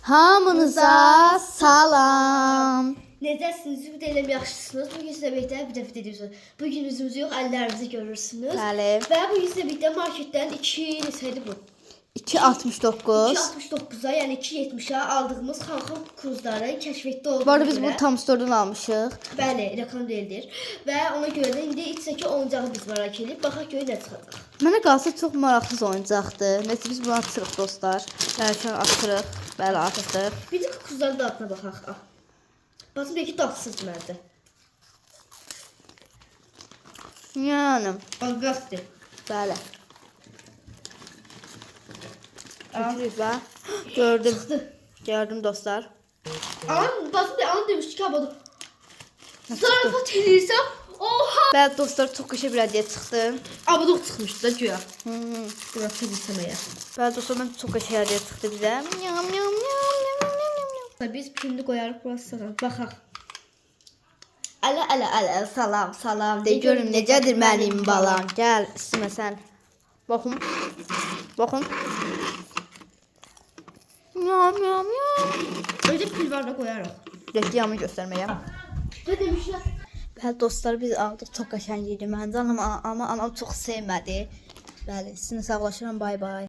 Hamınıza salam. Necəsiniz? Bir də elə yaxşısınız. Bugün sizə birlikdə bir dəfə deyirsiniz. Bugün üzümüz yox, əllərinizi görürsünüz. Bəli. Və bugün sizə birlikdə marketdən 2 neçəydi bu? 2.69. 2.69-a, yəni 2.70-ə aldığımız Xanxam kruzları kəşfətdə olduğuna Bu arada biz görə- bunu tam store'dan almışıq. Bəli, reklam deyildir. Və ona görə də indi içdəki oyuncağı biz merak edib baxaq görək nə çıxacaq. Mənə qalsa çox maraqlı oyuncaqdır. Nəticə biz bunu açırıq dostlar. Bəli, şu an açırıq. Bəli, açdıq. Bir də kruzların dadına baxaq. Ah. Baxın belki dadsız məndə. Yəni, Banqasdır. bəli. Götürük və gördüm. Gördüm dostlar. Baxın da an demiş ki, abadı. Zarafat edirsəm, oha! Bəli dostlar, çox qəşəng bir hədiyyə çıxdı. Abadıq çıxmışdı da güya. Hı. Zarafat edirsəm əgər. Bəli dostlar, mən çox qəşəng hədiyyə çıxdı bizə. Yam yam yam yam yam yam. Biz şimdi qoyarıq burası sana. Baxaq. Ələ, salam, salam. De görüm necədir mənim balam. Gəl, istimə sən. Baxın. Baxın. Yam yam yam. Öncə pilvarda qoyarıq. Reklamı göstərməyəm. Nə demişlər? Bəli dostlar, biz aldıq, çox qəşəng idi məncə, amma anam çox sevmədi. Bəli, sizinlə sağlaşıram, bay bay.